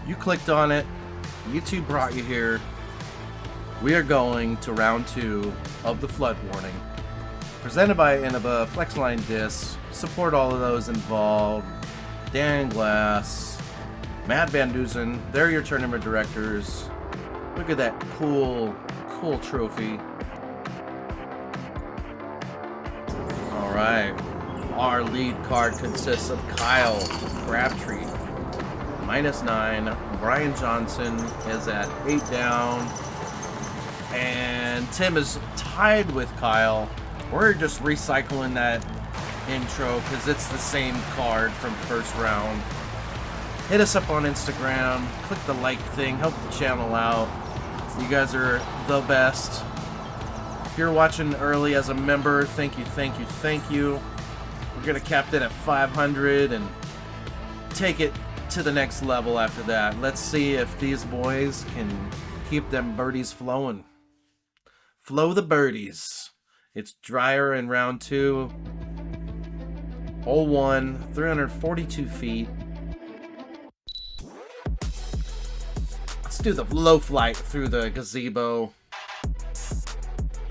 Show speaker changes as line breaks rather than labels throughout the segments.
You clicked on it. YouTube brought you here. We are going to round 2 of the flood warning. Presented by Innova, Flexline Discs. Support all of those involved. Dan Glass, Matt Van Dusen. They're your tournament directors. Look at that cool trophy. Alright. Our lead card consists of Kyle Crabtree, -9. Brian Johnson is at 8 down. And Tim is tied with Kyle. We're just recycling that intro because it's the same card from first round. Hit us up on Instagram. Click the like thing. Help the channel out. You guys are the best. If you're watching early as a member, thank you, thank you, thank you. We're going to cap it at 500 and take it to the next level after that. Let's see if these boys can keep them birdies flowing. Flow the birdies. It's drier in round 2. Hole 1, 342 feet. Let's do the low flight through the gazebo.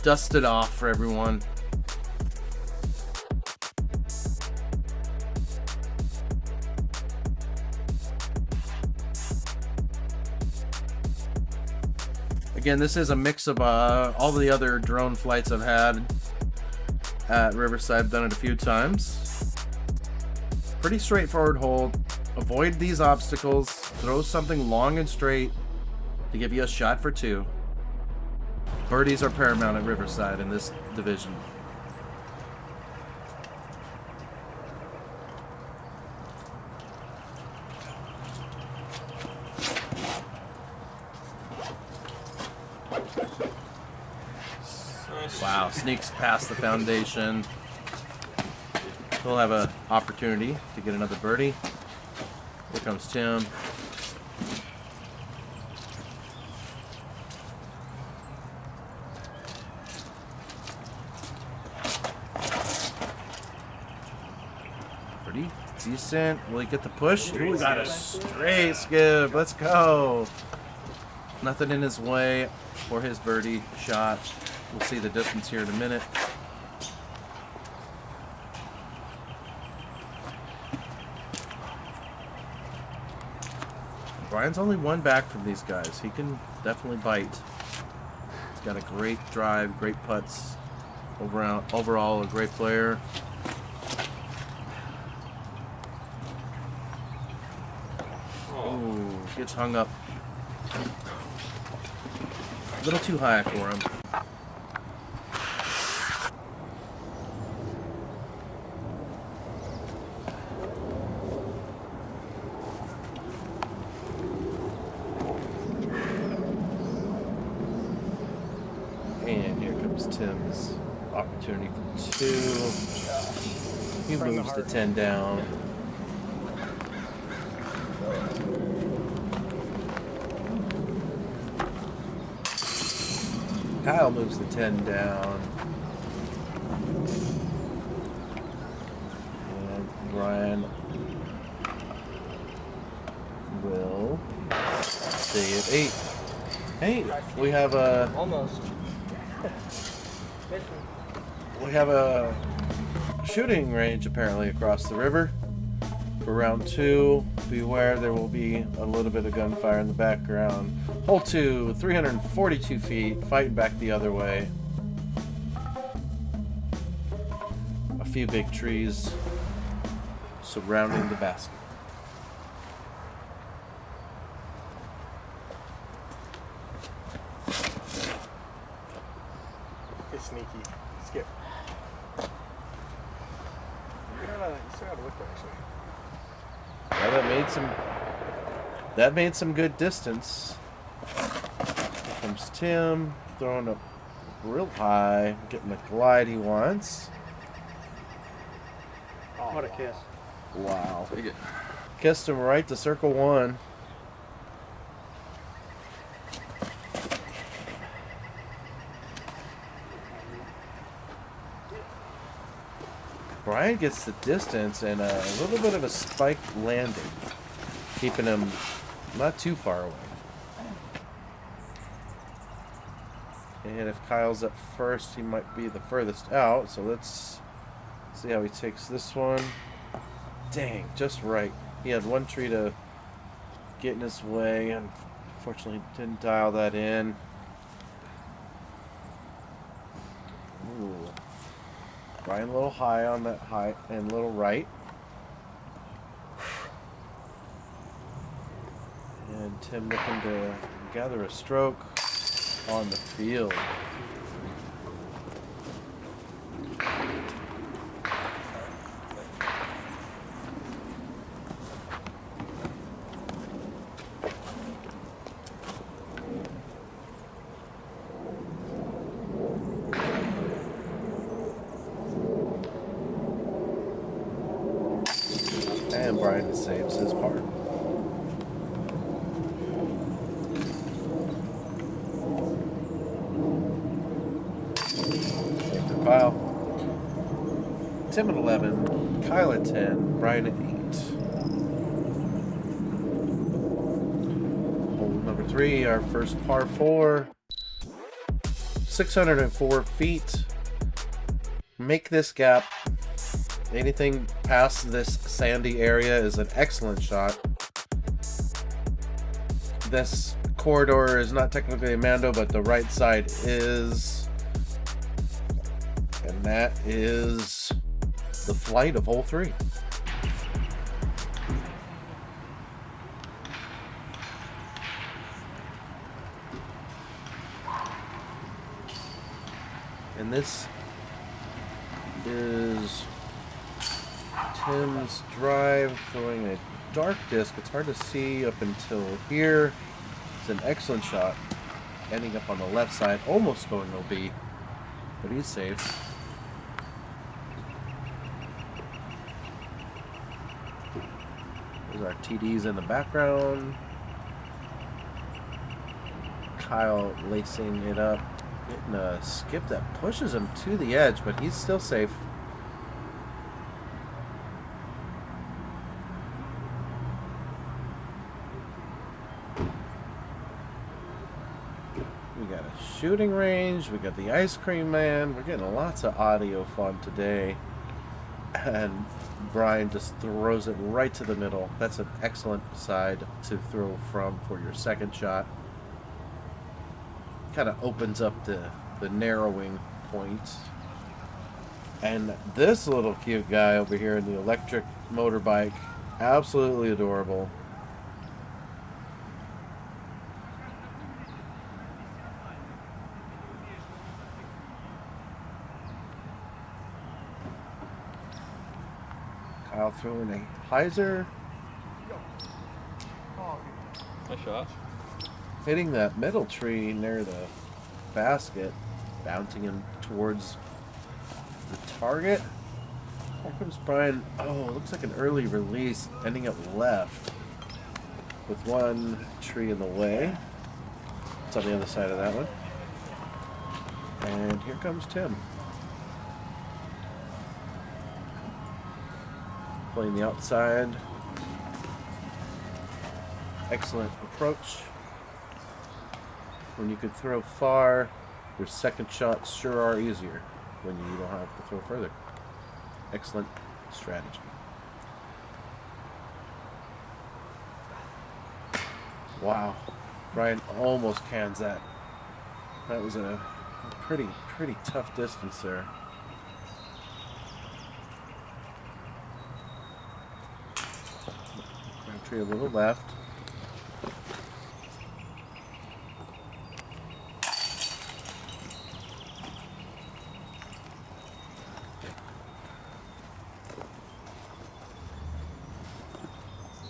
Dust it off for everyone. Again, this is a mix of all the other drone flights I've had at Riverside. I've done it a few times. Pretty straightforward hold. Avoid these obstacles. Throw something long and straight to give you a shot for 2. Birdies are paramount at Riverside in this division. Wow, sneaks past the foundation. He'll have an opportunity to get another birdie. Here comes Tim. Pretty decent. Will he get the push? Ooh, we got a straight skip. Let's go. Nothing in his way for his birdie shot. We'll see the distance here in a minute. Brian's only one back from these guys. He can definitely bite. He's got a great drive, great putts. Overall, a great player. Oh, gets hung up. A little too high for him. And here comes Tim's opportunity for 2. He moves to 10 down. Kyle moves to 10 down. And Brian will stay at 8. Hey, we have a...
Almost.
We have a shooting range apparently across the river for round 2. Beware, there will be a little bit of gunfire in the background. Hole 2, 342 feet, fighting back the other way. A few big trees surrounding the basket.
It's sneaky. Skip. You still gotta look there, actually.
Well, that made some good distance. Here comes Tim, throwing up real high, getting the glide he wants.
Oh, what a kiss.
Wow. Kissed him right to circle 1. Brian gets the distance and a little bit of a spiked landing, keeping him Not too far away. And if Kyle's at first, he might be the furthest out. So let's see how he takes this one. Dang, just right. He had one tree to get in his way, and unfortunately didn't dial that in. Ooh. Brian a little high on that high and a little right. And Tim looking to gather a stroke on the field. And Brian saves his part. Kyle. Tim at 11, Kyle at 10, Brian at 8. Hole number 3, our first par 4. 604 feet. Make this gap. Anything past this sandy area is an excellent shot. This corridor is not technically a Mando, but the right side is. And that is the flight of hole 3. And this is Tim's drive throwing a dark disc. It's hard to see up until here. It's an excellent shot. Ending up on the left side, almost going OB, but he's safe. There's our TDs in the background. Kyle lacing it up. Getting a skip that pushes him to the edge, but he's still safe. We got a shooting range. We got the ice cream man. We're getting lots of audio fun today. And Brian just throws it right to the middle. That's an excellent side to throw from for your second shot. Kind of opens up the narrowing point. And this little cute guy over here in the electric motorbike, absolutely adorable. Kyle throwing a hyzer.
Nice shot.
Hitting that middle tree near the basket, bouncing him towards the target. Here comes Brian. Oh, looks like an early release, ending up left with one tree in the way. It's on the other side of that one. And here comes Tim. Playing the outside. Excellent approach. When you could throw far, your second shots sure are easier when you don't have to throw further. Excellent strategy. Wow. Brian almost cans that. That was a pretty tough distance there. Crabtree a little left.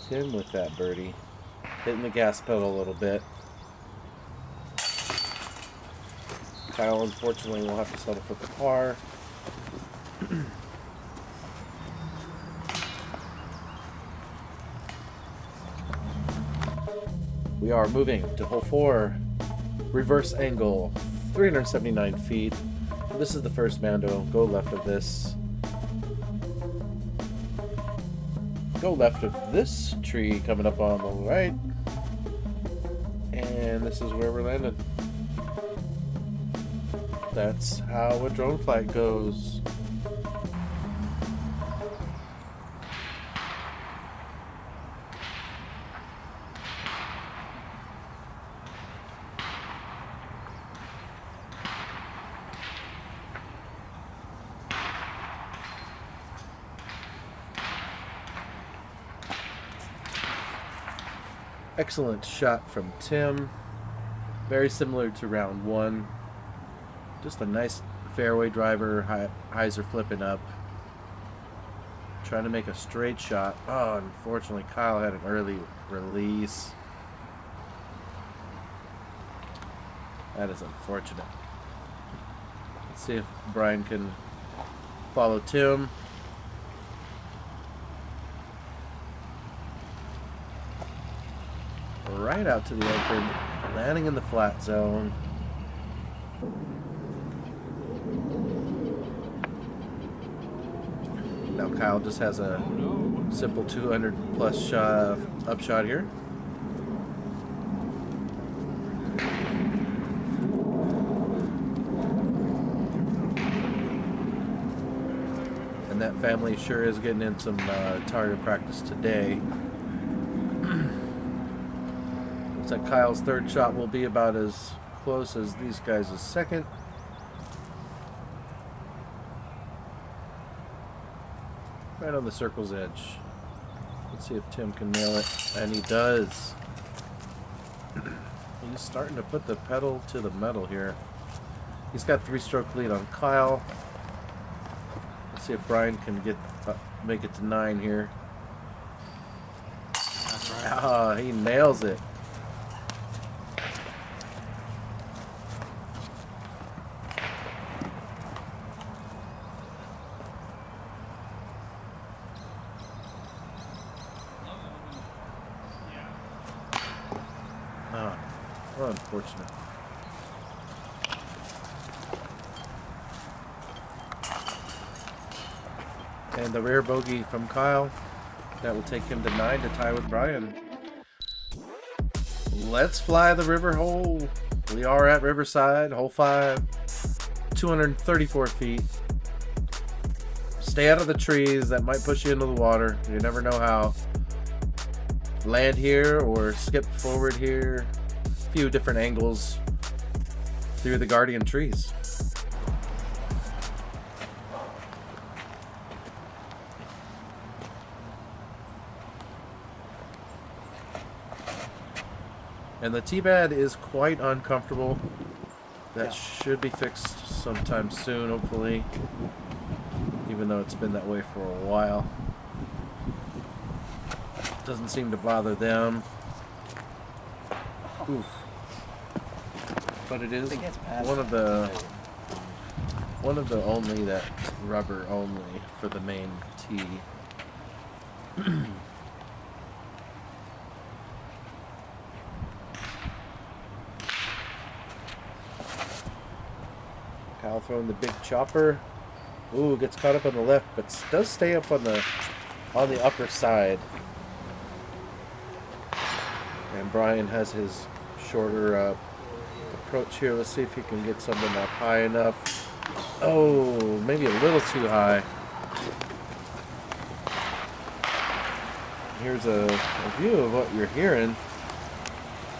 Tim with that birdie. Hitting the gas pedal a little bit. Kyle, unfortunately, will have to settle for the par. We are moving to hole 4. Reverse angle, 379 feet. This is the first Mando. Go left of this. Go left of this tree coming up on the right. And this is where we're landing. That's how a drone flight goes. Excellent shot from Tim. Very similar to round one. Just a nice fairway driver. Highs are flipping up. Trying to make a straight shot. Oh, unfortunately, Kyle had an early release. That is unfortunate. Let's see if Brian can follow Tim. Right out to the open, landing in the flat zone. Now Kyle just has a simple 200 plus shot, upshot here. And that family sure is getting in some target practice today. Looks like Kyle's third shot will be about as close as these guys' second. Right on the circle's edge. Let's see if Tim can nail it. And he does. He's starting to put the pedal to the metal here. He's got 3-stroke lead on Kyle. Let's see if Brian can make it to 9 here.
That's right.
Ah, he nails it. Oh, well, unfortunate. And the rare bogey from Kyle. That will take him to 9 to tie with Brian. Let's fly the river hole. We are at Riverside, hole 5. 234 feet. Stay out of the trees. That might push you into the water. You never know how. Land here or skip forward here. A few different angles through the guardian trees. And the T-pad is quite uncomfortable. That should be fixed sometime soon, hopefully. Even though it's been that way for a while. Doesn't seem to bother them. Oof. But it is one of the only that rubber only for the main tee. Kyle throwing the big chopper. Ooh, gets caught up on the left, but does stay up on the upper side. And Brian has his shorter approach here. Let's see if he can get something up high enough. Oh, maybe a little too high. Here's a view of what you're hearing.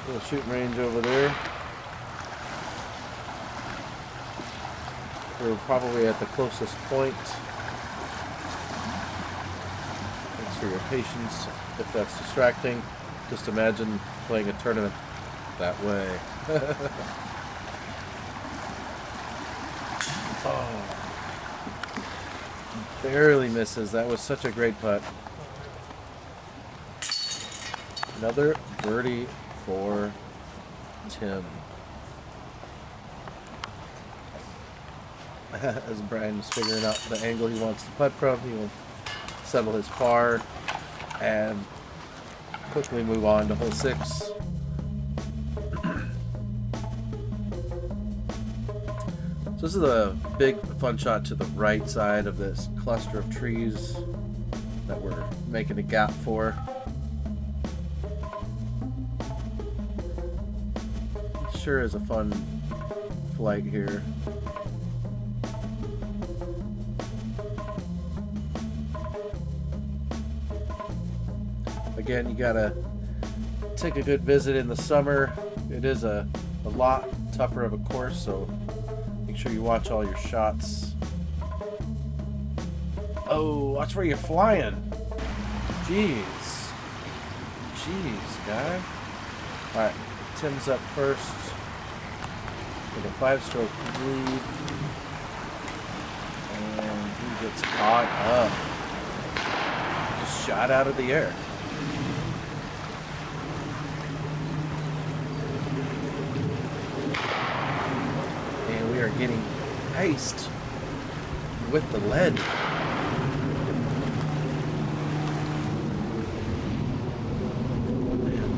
Little shooting range over there. We're probably at the closest point. Thanks for your patience if that's distracting. Just imagine playing a tournament that way. Oh, barely misses. That was such a great putt. Another birdie for Tim. As Brian's figuring out the angle he wants to putt from, he will settle his par and quickly move on to hole 6. So this is a big fun shot to the right side of this cluster of trees that we're making a gap for. sure is a fun flight here. Again, you gotta take a good visit in the summer. It is a lot tougher of a course, so make sure you watch all your shots. Oh, watch where you're flying. Jeez, guy. Alright, Tim's up first with a 5-stroke lead. And he gets caught up. Just shot out of the air. And we are getting iced with the lead.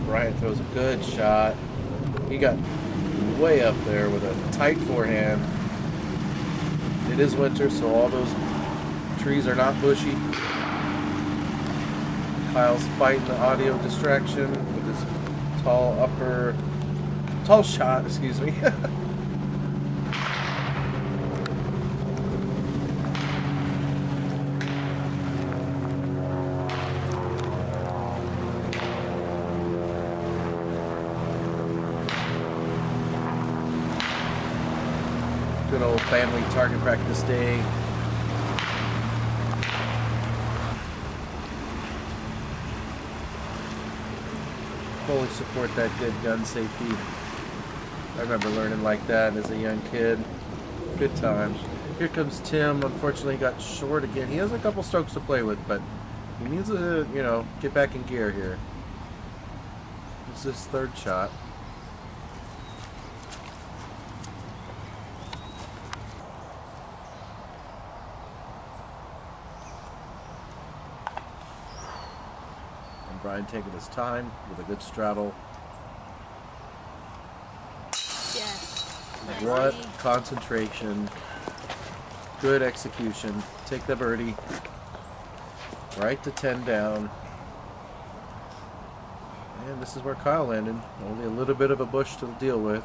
Brian throws a good shot. He got way up there with a tight forehand. It is winter, so all those trees are not bushy. Kyle's fighting the audio distraction with his tall shot, excuse me. Good old family target practice day. Fully support that good gun safety. I remember learning like that as a young kid. Good times. Here comes Tim. Unfortunately, he got short again. He has a couple strokes to play with, but he needs to, you know, get back in gear here. This is his third shot. Brian taking his time with a good straddle.
Yes.
What concentration. Good execution. Take the birdie. Right to 10 down. And this is where Kyle landed. Only a little bit of a bush to deal with.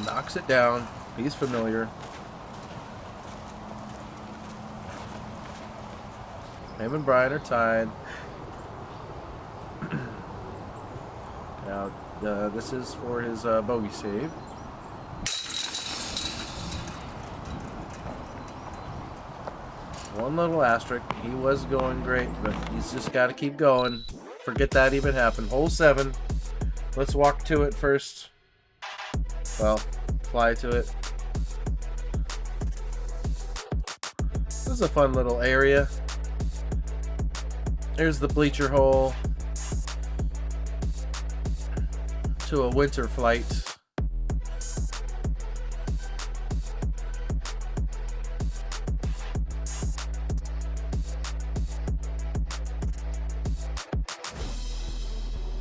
Knocks it down. He's familiar. Him and Brian are tied. Now, this is for his bogey save. One little asterisk. He was going great, but he's just got to keep going. Forget that even happened. Hole 7. Let's walk to it first. Well, fly to it. This is a fun little area. Here's the bleacher hole to a winter flight.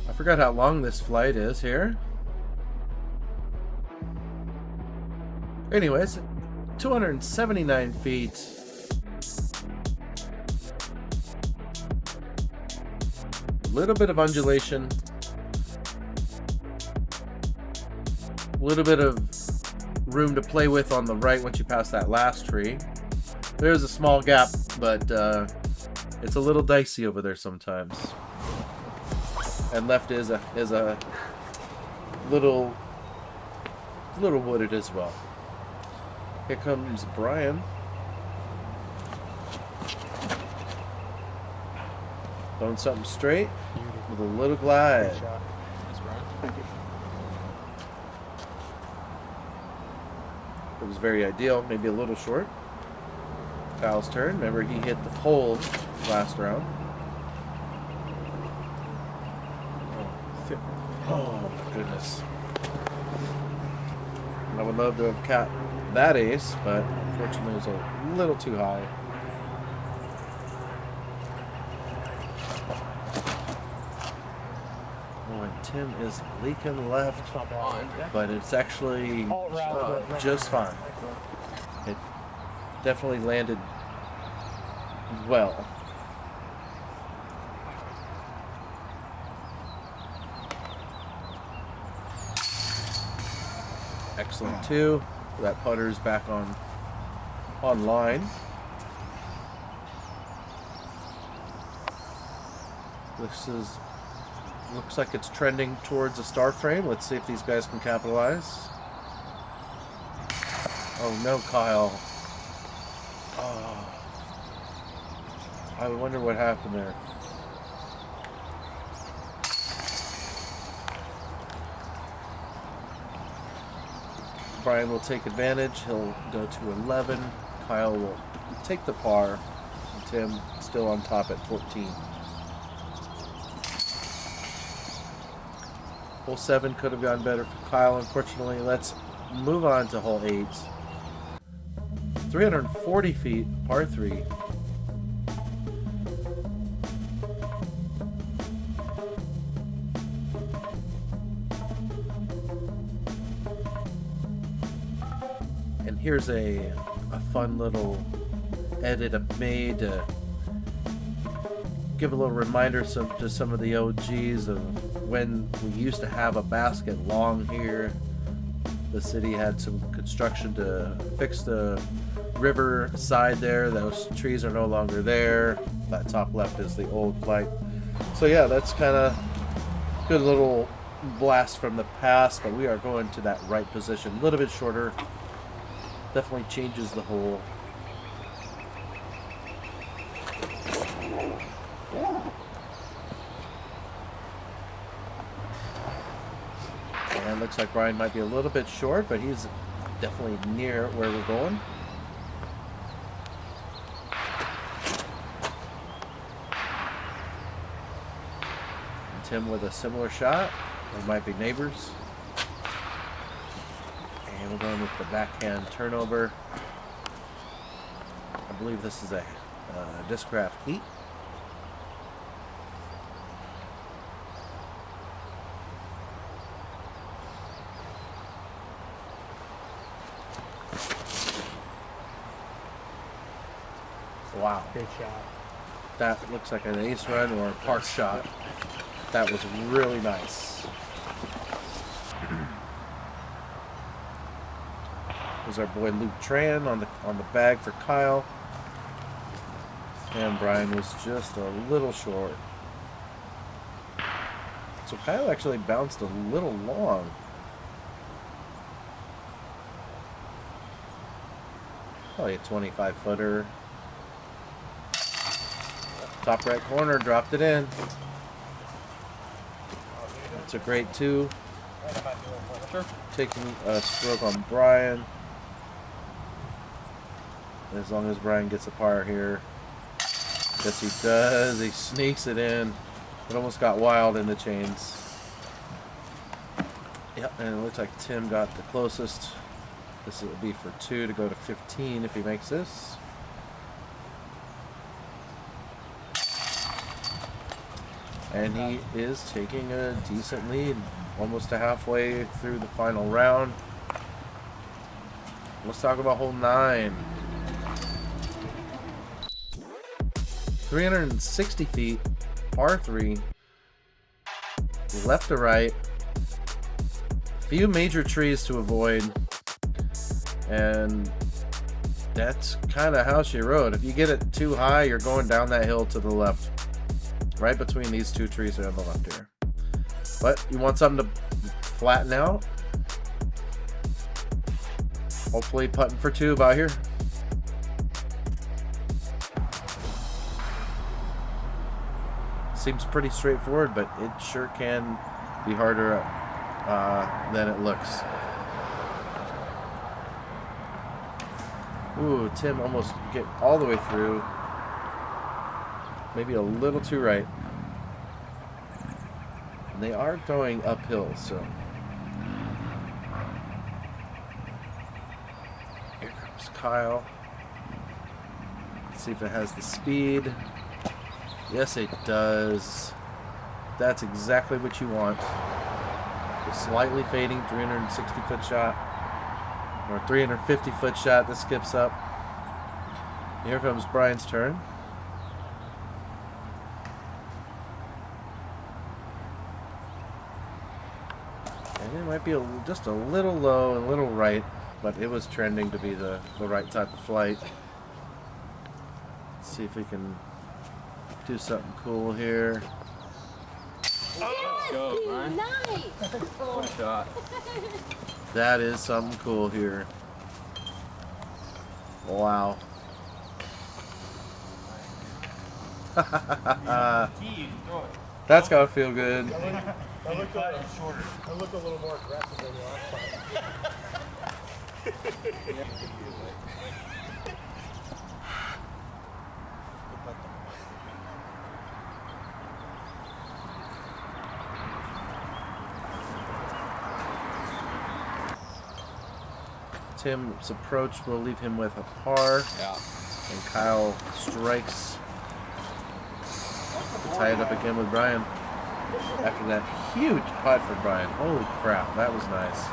I forgot how long this flight is here. Anyways, 279 feet. A little bit of undulation. A little bit of room to play with on the right once you pass that last tree. There's a small gap, but it's a little dicey over there sometimes. And left is a little wooded as well. Here comes Brian. Throwing something straight with a little glide.
Good shot.
Thanks, Brian.
Thank you.
It was very ideal, maybe a little short. Kyle's turn. Remember, he hit the pole last round. Oh my goodness. I would love to have capped that ace, but unfortunately it was a little too high. Oh, and Tim is leaking left, but it's actually just fine. It definitely landed well. Excellent 2. That putter's back online. Looks like it's trending towards a star frame. Let's see if these guys can capitalize. Oh no, Kyle. Oh. I wonder what happened there. Brian will take advantage. He'll go to 11. Kyle will take the par. And Tim still on top at 14. Hole 7 could have gone better for Kyle, unfortunately. Let's move on to hole 8. 340 feet, par 3. And here's a fun little edit I've made to give a little reminder to some of the OGs of when we used to have a basket long here. The city had some construction to fix the river side there. Those trees are no longer there. That top left is the old flight. So yeah, that's kind of good little blast from the past, but we are going to that right position. A little bit shorter. Definitely changes the hole. And looks like Brian might be a little bit short, but he's definitely near where we're going. And Tim with a similar shot. They might be neighbors. And we're going with the backhand turnover. I believe this is a Discraft Heat. Wow.
Good shot.
That looks like an ace run or a park shot. That was really nice. There's our boy Luke Tran on the bag for Kyle. And Brian was just a little short. So Kyle actually bounced a little long. Probably a 25 footer. Top right corner, dropped it in. That's a great 2. Taking a stroke on Brian. As long as Brian gets a par here. Yes, he does. He sneaks it in. It almost got wild in the chains. Yep, and it looks like Tim got the closest. This will be for 2 to go to 15 if he makes this. And he is taking a decent lead, almost to halfway through the final round. Let's talk about hole 9. 360 feet, par 3, left to right. Few major trees to avoid, and that's kind of how she rode. If you get it too high, you're going down that hill to the left. Right between these 2 trees are on the left here. But you want something to flatten out. Hopefully putting for 2 about here. Seems pretty straightforward, but it sure can be harder than it looks. Ooh, Tim almost get all the way through. Maybe a little too right. And they are going uphill, so. Here comes Kyle. Let's see if it has the speed. Yes, it does. That's exactly what you want. The slightly fading 360-foot shot. Or 350-foot shot that skips up. Here comes Brian's turn. Might be just a little low and a little right, but it was trending to be the right type of flight. Let's see if we can do something cool here.
Yes,
go, Ryan.
nice.
One shot.
That is something cool here. Wow. That's gotta feel good.
I look a little more aggressive than the last time.
Tim's approach will leave him with a par.
Yeah.
And Kyle strikes to tie it up again with Brian. After that huge putt for Brian. Holy crap, that was nice.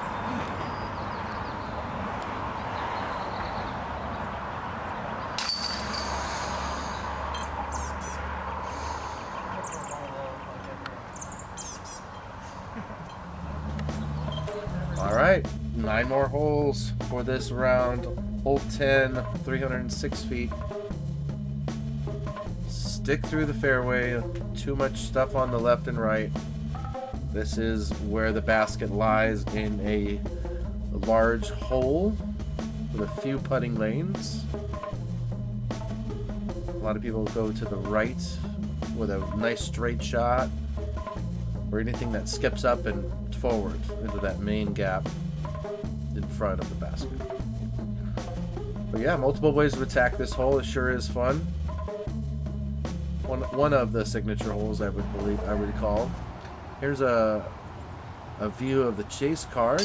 All right, 9 more holes for this round. Hole 10, 306 feet. Stick through the fairway. Too much stuff on the left and right. This is where the basket lies in a large hole with a few putting lanes. A lot of people go to the right with a nice straight shot, or anything that skips up and forward into that main gap in front of the basket. But yeah, multiple ways to attack this hole. It sure is fun. One of the signature holes, I would call. Here's a view of the chase card.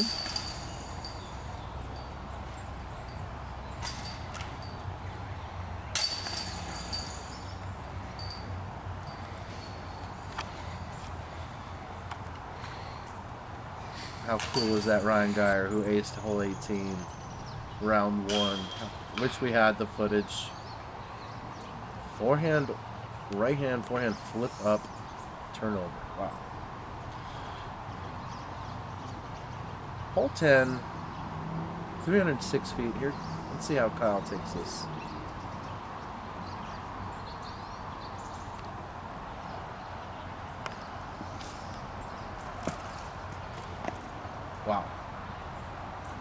How cool is that Ryan Geyer who aced hole 18, round 1. Wish we had the footage. Forehand, right hand, forehand, flip up, turnover. Wow. Hole 10, 306 feet. Here, let's see how Kyle takes this. Wow.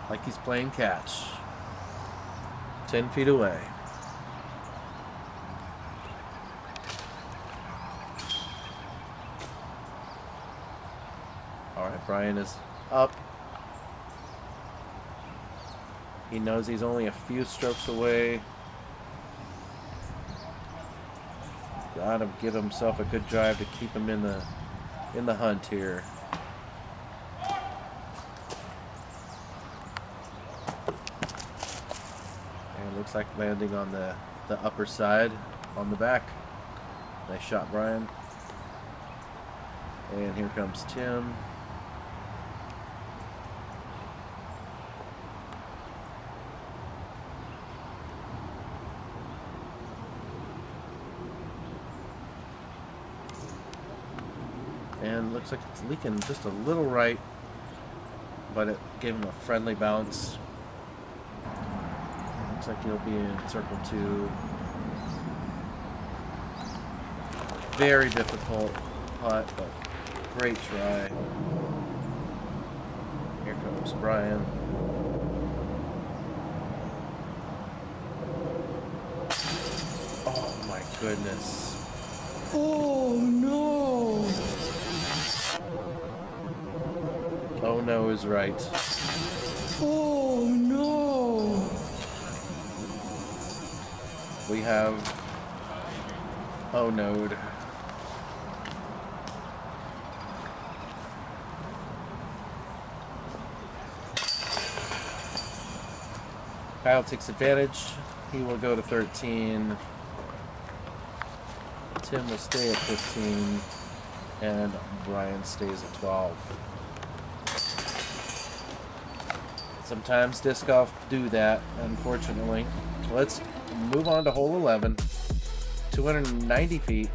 Like he's playing catch. 10 feet away. All right, Brian is up. He knows he's only a few strokes away. Gotta give himself a good drive to keep him in the hunt here. And looks like landing on the upper side on the back. Nice shot, Brian. And here comes Tim. And looks like it's leaking just a little right, but it gave him a friendly bounce. Looks like he'll be in circle 2. Very difficult putt, but great try. Here comes Brian. Oh my goodness.
Oh no!
Oh no is right.
Oh no!
We have oh no'd. Kyle takes advantage. He will go to 13. Tim will stay at 15. And Brian stays at 12. Sometimes disc golf do that, unfortunately. Let's move on to hole 11. 290 feet.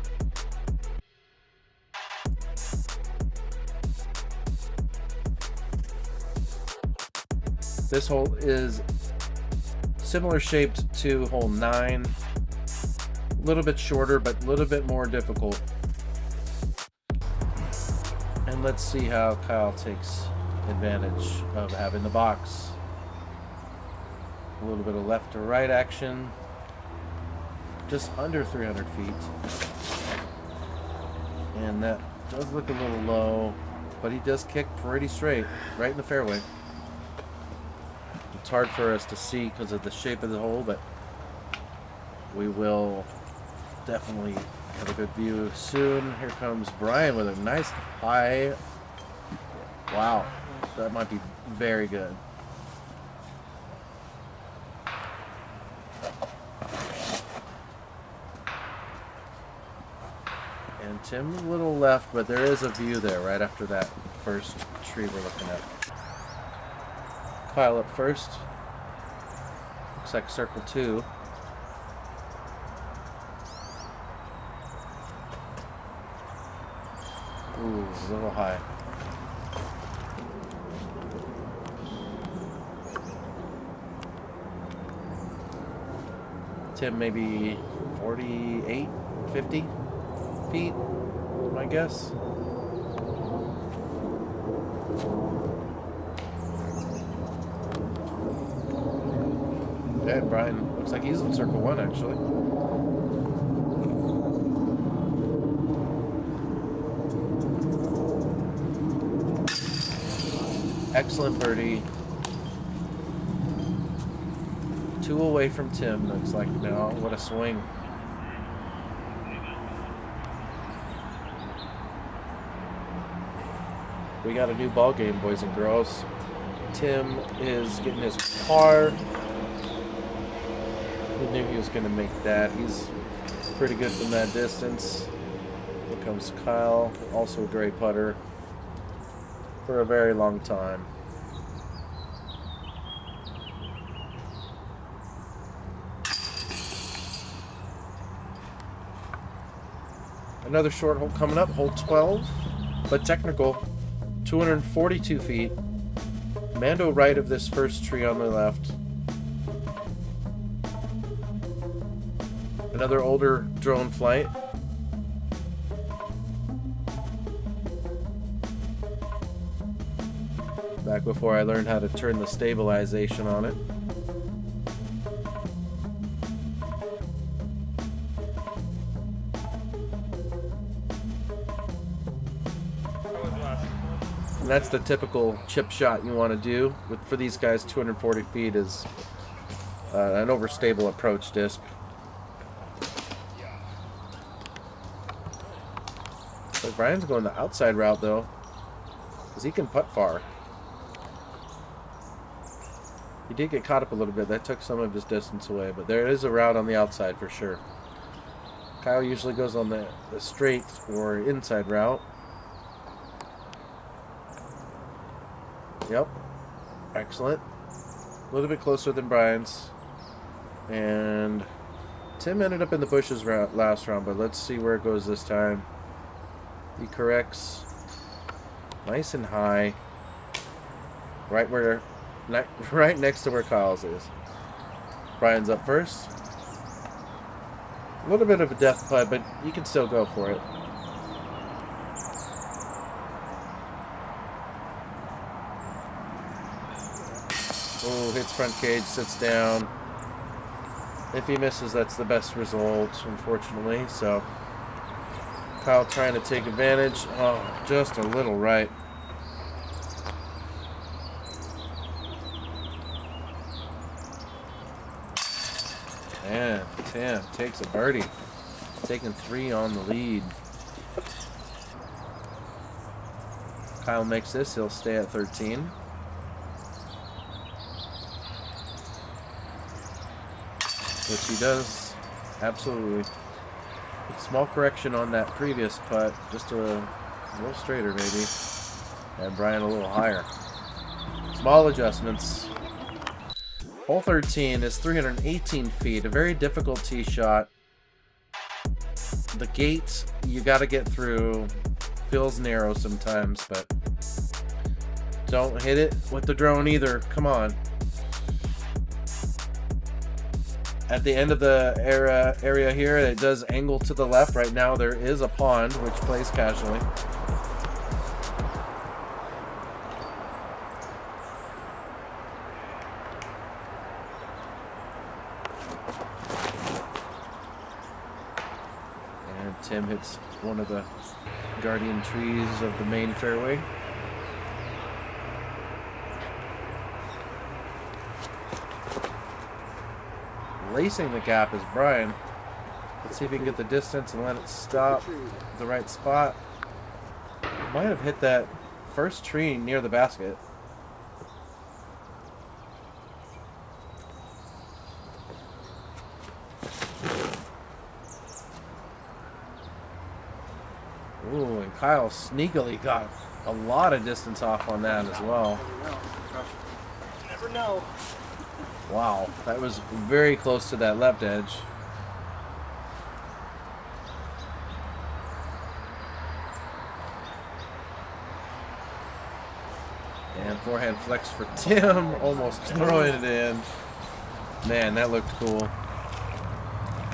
This hole is similar shaped to hole 9. A little bit shorter, but a little bit more difficult. And let's see how Kyle takes advantage of having the box. A little bit of left to right action. Just under 300 feet. And that does look a little low, but he does kick pretty straight, right in the fairway. It's hard for us to see because of the shape of the hole, but we will definitely have a good view soon. Here comes Brian with a nice high. Wow, that might be very good. And Tim a little left, but there is a view there right after that first tree we're looking at. Kyle up first. Looks like circle 2. Ooh, a little high. Tim maybe 48, 50 feet, my guess. Okay, Brian looks like he's in circle 1 actually. Excellent birdie. 2 away from Tim, looks like now. What a swing. We got a new ball game, boys and girls. Tim is getting his par. We knew he was going to make that. He's pretty good from that distance. Here comes Kyle, also a great putter for a very long time. Another short hole coming up, hole 12, but technical, 242 feet. Mando right of this first tree on the left. Another older drone flight. Back before I learned how to turn the stabilization on it. And that's the typical chip shot you want to do. For these guys, 240 feet is an overstable approach disc. So Brian's going the outside route though, because he can putt far. He did get caught up a little bit. That took some of his distance away, but there is a route on the outside for sure. Kyle usually goes on the straight or inside route. Yep. Excellent. A little bit closer than Brian's. And Tim ended up in the bushes last round, but let's see where it goes this time. He corrects. Nice and high. Right next to where Kyle's is. Brian's up first. A little bit of a death putt, but you can still go for it. Oh, hits front cage, sits down. If he misses, that's the best result, unfortunately. So, Kyle trying to take advantage. Oh, just a little right. And Tim takes a birdie. Taking 3 on the lead. Kyle makes this, he'll stay at 13. Which he does, absolutely. Small correction on that previous putt, just a little straighter maybe. And Brian a little higher. Small adjustments. Hole 13 is 318 feet, a very difficult tee shot. The gate you got to get through feels narrow sometimes, but don't hit it with the drone either. Come on. at the end of the area here. It does angle to the left. Right now there is a pond which plays casually. And Tim hits one of the guardian trees of the main fairway. Lacing the gap is Brian. Let's see if he can get the distance and let it stop at the right spot. Might have hit that first tree near the basket. Ooh, and Kyle sneakily got a lot of distance off on that as well.
Never know.
Wow, that was very close to that left edge. And forehand flex for Tim, almost throwing it in. Man, that looked cool.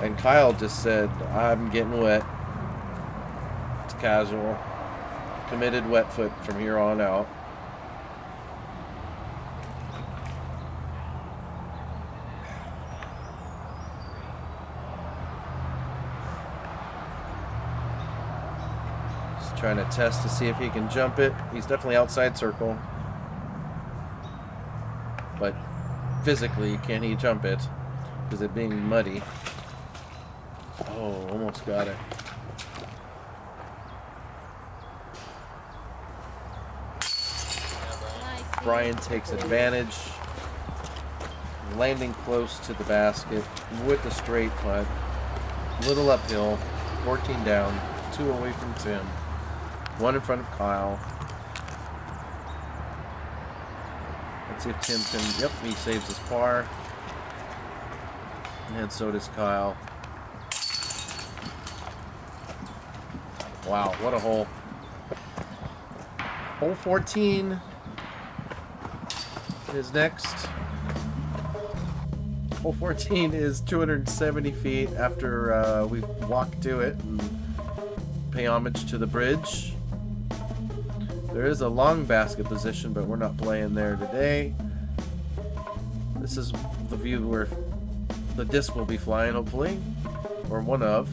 And Kyle just said, I'm getting wet. It's casual. Committed wet foot from here on out. Trying to test to see if he can jump it. He's definitely outside circle. But physically, can he jump it? Because it being muddy. Oh, almost got it. Brian takes advantage. Landing close to the basket with the straight putt. Little uphill. 14 down. 2 away from Tim. 1 in front of Kyle. Let's see if Tim can... Yep, he saves his par. And so does Kyle. Wow, what a hole. Hole 14 is next. Hole 14 is 270 feet after we walk to it and pay homage to the bridge. There is a long basket position, but we're not playing there today. This is the view where the disc will be flying, hopefully, or one of.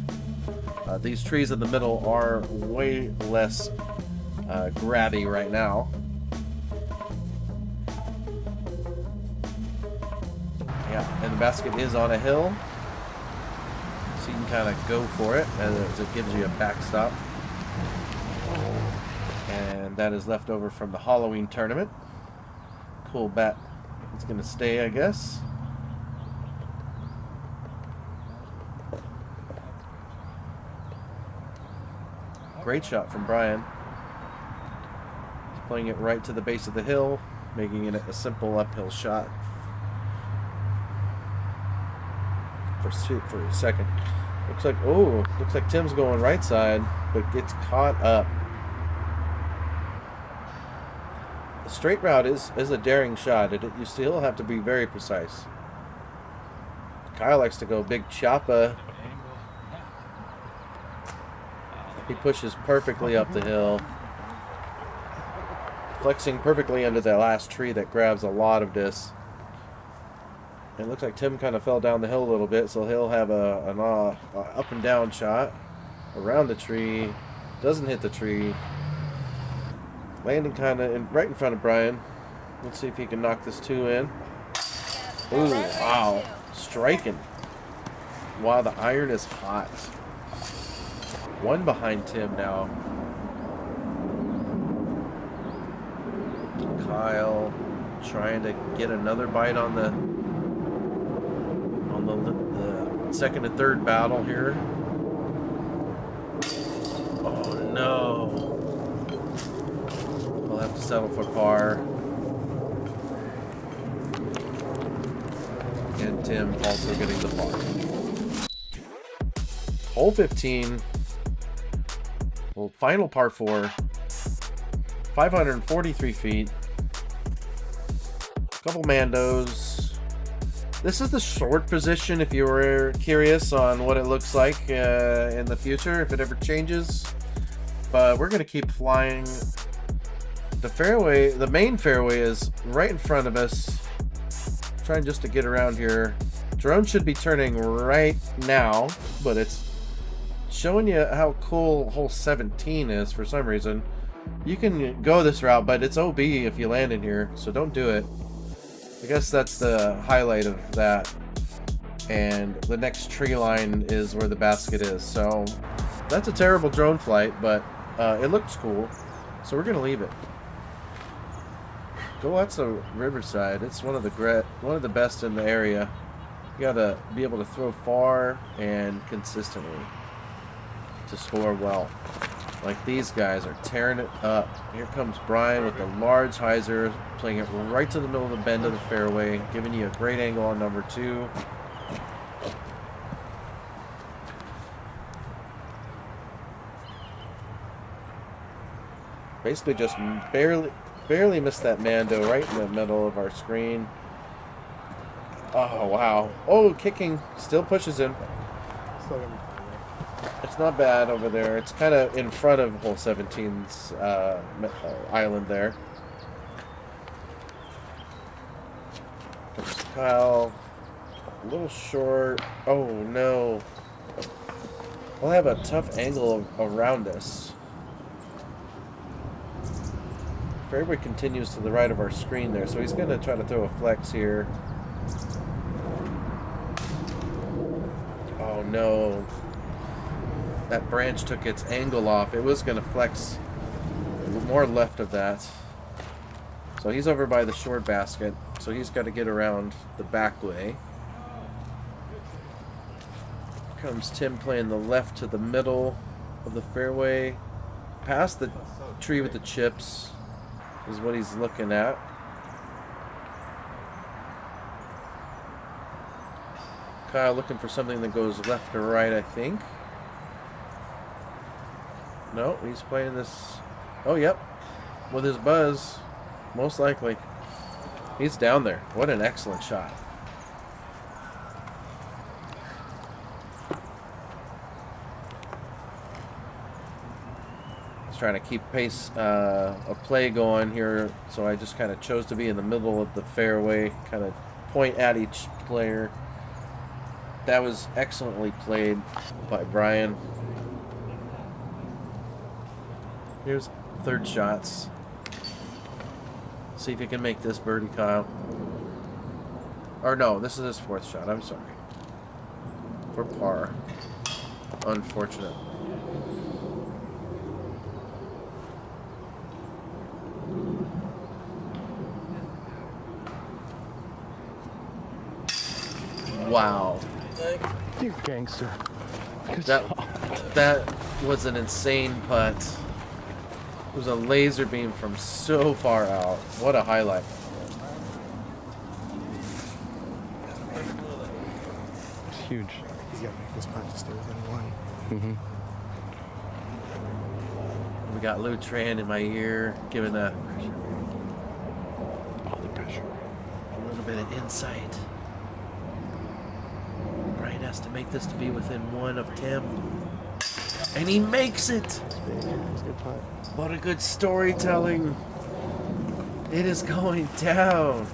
These trees in the middle are way less grabby right now. Yeah, and the basket is on a hill, so you can kind of go for it as it gives you a backstop. And that is left over from the Halloween tournament. Cool bat. It's going to stay, I guess. Great shot from Brian. He's playing it right to the base of the hill, making it a simple uphill shot. For a second. Looks like Tim's going right side, but gets caught up. The straight route is a daring shot. You still have to be very precise. Kyle likes to go big choppa. He pushes perfectly up the hill. Flexing perfectly under that last tree that grabs a lot of this. And it looks like Tim kind of fell down the hill a little bit, so he'll have an up and down shot around the tree. Doesn't hit the tree. Landing kind of right in front of Brian. Let's see if he can knock this 2 in. Ooh, wow. Striking. Wow, the iron is hot. 1 behind Tim now. Kyle trying to get another bite on the second and third battle here. Oh no. We'll have to settle for par. And Tim also getting the par. Hole 15. Well, final par 4. 543 feet. Couple Mandos. This is the short position if you were curious on what it looks like in the future, if it ever changes. But we're going to keep flying. The fairway, the main fairway is right in front of us. Trying just to get around here. Drone should be turning right now, but it's showing you how cool hole 17 is for some reason. You can go this route, but it's OB if you land in here, so don't do it. I guess that's the highlight of that. And the next tree line is where the basket is. So that's a terrible drone flight, but it looks cool. So we're gonna leave it. Go watch the Riverside. It's one of the best in the area. You gotta be able to throw far and consistently to score well. Like these guys are tearing it up. Here comes Brian with the large hyzer, playing it right to the middle of the bend of the fairway, giving you a great angle on number 2. Basically just barely missed that Mando right in the middle of our screen. Oh, wow. Oh, kicking. Still pushes him.
Still gonna be fine there.
It's not bad over there. It's kind of in front of hole 17's island there. Comes Kyle. A little short. Oh, no. We'll have a tough angle around us. Fairway continues to the right of our screen there, so he's going to try to throw a flex here. Oh no. That branch took its angle off. It was going to flex more left of that. So he's over by the short basket, so he's got to get around the back way. Comes Tim playing the left to the middle of the fairway. Past the tree with the chips is what he's looking at. Kyle looking for something that goes left or right, I think. No, he's playing this. Oh, yep. With his buzz. Most likely. He's down there. What an excellent shot. Trying to keep pace of play going here, so I just kind of chose to be in the middle of the fairway, kind of point at each player. That was excellently played by Brian. Here's third shots. See if he can make this birdie, Kyle. Or no, this is his fourth shot. I'm sorry. For par. Unfortunate. Wow.
You gangster.
That was an insane putt. It was a laser beam from so far out. What a highlight.
It's huge. He's got to make this putt to stay within one.
We got Lou Tran in my ear, giving a
All the pressure.
little bit of insight. Brian has to make this to be within one of Tim. And he makes it!
It's big. It's a good putt.
What a good storytelling. It is going down.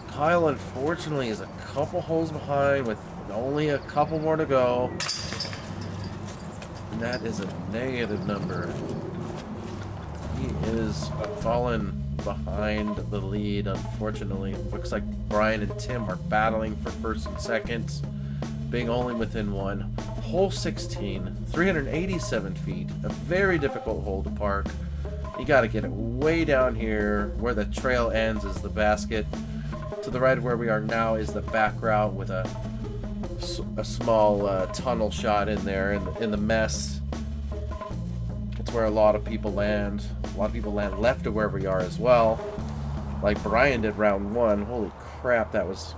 Kyle, unfortunately, is a couple holes behind with only a couple more to go. And that is a negative number. He is fallen behind the lead, unfortunately. Looks like Brian and Tim are battling for first and second, being only within one. Hole 16, 387 feet, a very difficult hole to park. You got to get it way down here. Where the trail ends is the basket. To the right of where we are now is the back route with a small tunnel shot in there in the mess. It's where a lot of people land. A lot of people land left of where we are as well. Like Brian did round one. Holy crap, that was...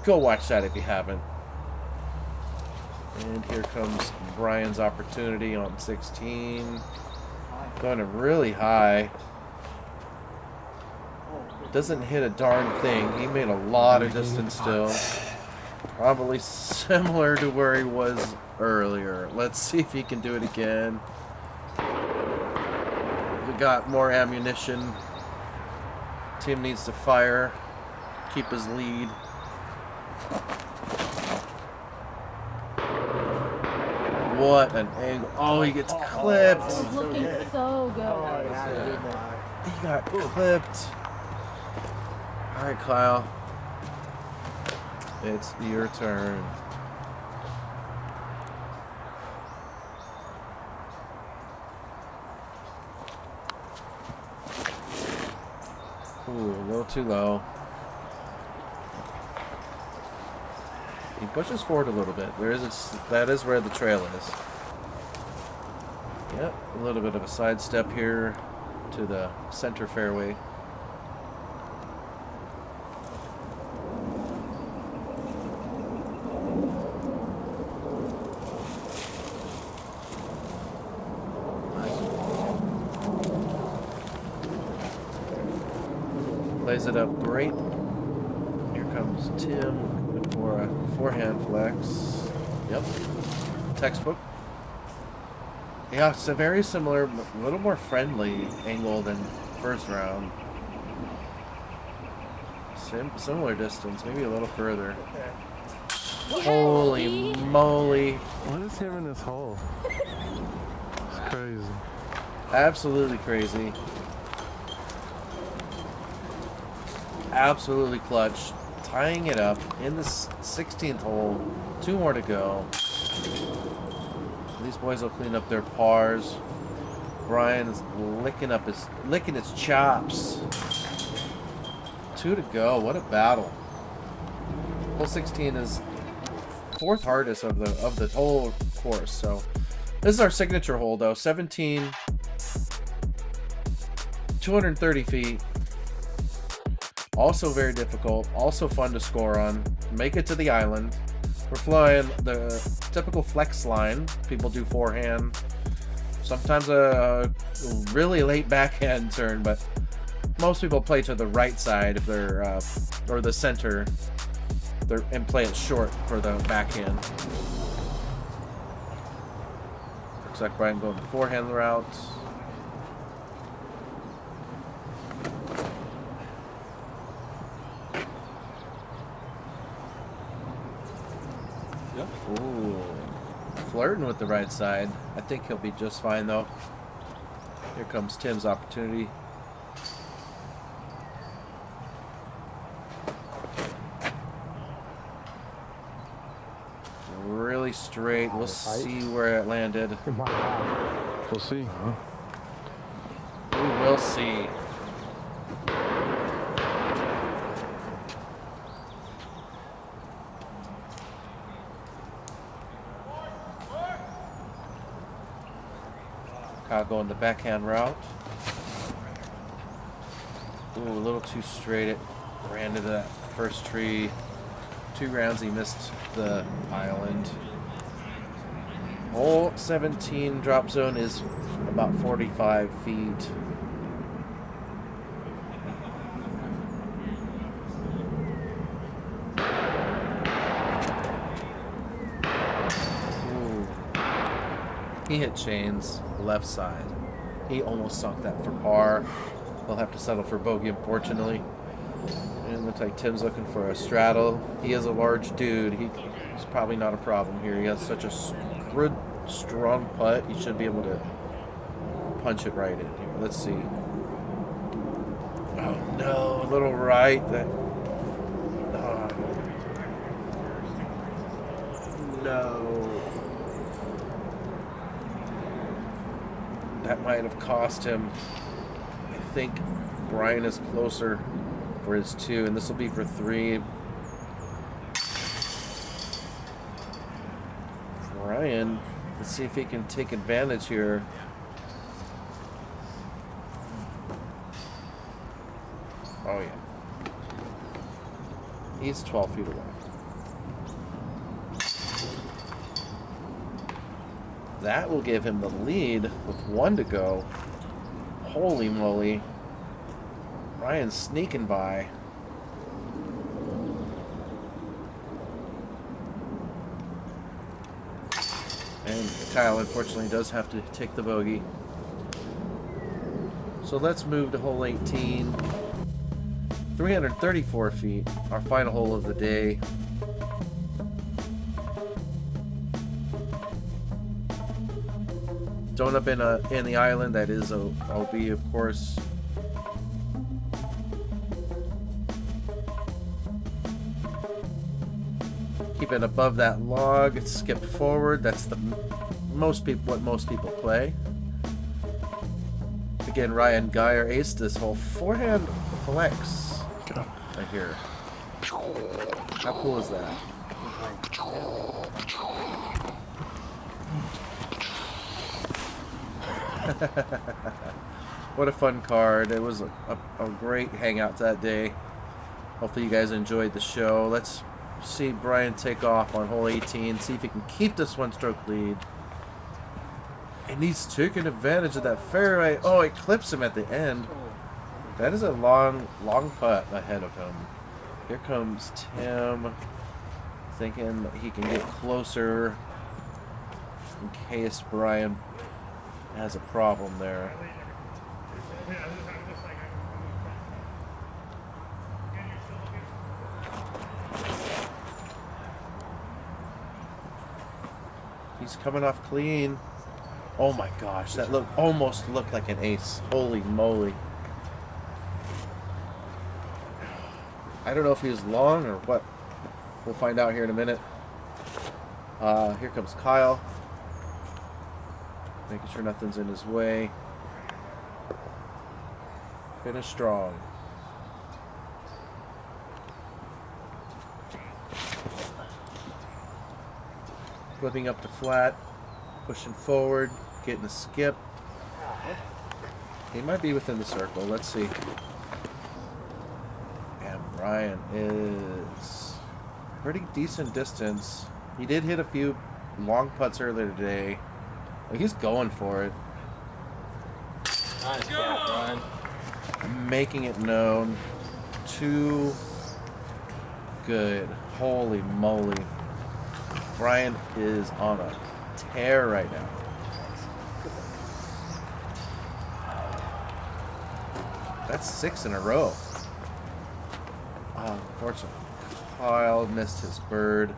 Go watch that if you haven't. And here comes Brian's opportunity on 16. Going really high. Doesn't hit a darn thing. He made a lot of distance still. Probably similar to where he was earlier. Let's see if he can do it again. We got more ammunition. Tim needs to fire. Keep his lead. What an angle. Oh, he gets clipped.
It's looking so good.
He got clipped. Alright, Kyle. It's your turn. Ooh, a little too low. He pushes forward a little bit. That is where the trail is. Yep, a little bit of a sidestep here to the center fairway. Plays it up great. Here comes Tim for a forehand flex. Yep. Textbook. Yeah, it's a very similar, a little more friendly angle than first round. Similar distance, maybe a little further. Holy moly.
What is him in this hole? It's crazy.
Absolutely crazy. Absolutely clutch. Tying it up in the 16th hole. 2 more to go. These boys will clean up their pars. Brian's licking his chops. 2 to go. What a battle. Hole 16 is 4th hardest of the whole course. So this is our signature hole though. 17, 230 feet. Also very difficult. Also fun to score on. Make it to the island. We're flying the typical flex line. People do forehand. Sometimes a really late backhand turn, but most people play to the right side if they're or the center. And play it short for the backhand. Looks like Brian going the forehand route. Ooh, flirting with the right side. I think he'll be just fine though. Here comes Tim's opportunity. Really straight. We'll see where it landed.
We'll see.
We will see. Kyle going the backhand route. Ooh, a little too straight. It ran into that first tree. 2 rounds he missed the island. Hole 17 drop zone is about 45 feet. Ooh. He hit chains left side. He almost sunk that for par. We'll have to settle for bogey, unfortunately. And it looks like Tim's looking for a straddle. He is a large dude. He's probably not a problem here. He has such a good, strong putt. He should be able to punch it right in here. Let's see. Oh no, a little right. No. That might have cost him. I think Brian is closer for his 2, and this will be for 3. Brian, let's see if he can take advantage here. Oh yeah. He's 12 feet away. That will give him the lead with 1 to go. Holy moly. Ryan's sneaking by. And Kyle, unfortunately, does have to take the bogey. So let's move to hole 18. 334 feet, our final hole of the day. Don't up in the island. That is OB, of course. Keep it above that log. Skip forward. That's the what most people play. Again, Ryan Geyer aced this whole forehand flex right here. How cool is that? What a fun card. It was a great hangout that day. Hopefully you guys enjoyed the show. Let's see Brian take off on hole 18. See if he can keep this one-stroke lead. And he's taking advantage of that fairway. Oh, it clips him at the end. That is a long putt ahead of him. Here comes Tim, thinking that he can get closer in case Brian has a problem there. He's coming off clean. Oh my gosh, that almost looked like an ace. Holy moly. I don't know if he was long or what. We'll find out here in a minute. Here comes Kyle. Making sure nothing's in his way. Finish strong. Flipping up to flat. Pushing forward. Getting a skip. He might be within the circle. Let's see. And Brian is pretty decent distance. He did hit a few long putts earlier today. He's going for it.
Nice shot, Brian.
Making it known. Too good. Holy moly. Brian is on a tear right now. That's 6 in a row. Unfortunately, Kyle missed his bird.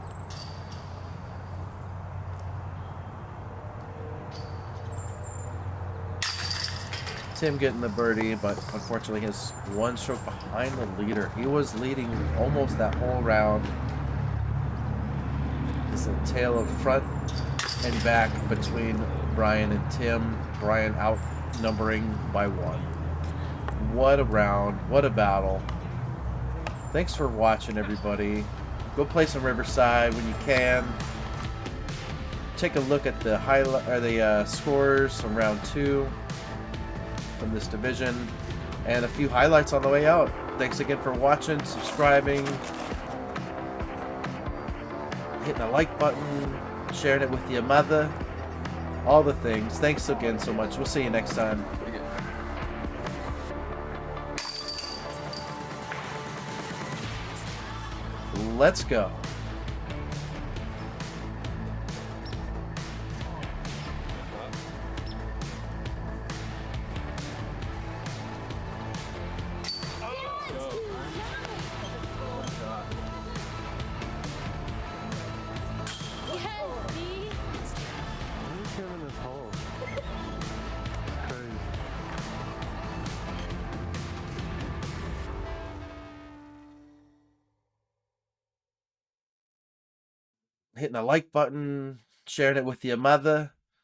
Tim getting the birdie, but unfortunately he's one stroke behind the leader. He was leading almost that whole round. It's a tale of front and back between Brian and Tim. Brian outnumbering by 1. What a round. What a battle. Thanks for watching, everybody. Go play some Riverside when you can. Take a look at the scores from round 2 from this division, and a few highlights on the way out. Thanks again for watching, subscribing, hitting a like button, sharing it with your mother, all the things. Thanks again so much. We'll see you next time. Let's go. Hitting a like button, sharing it with your mother,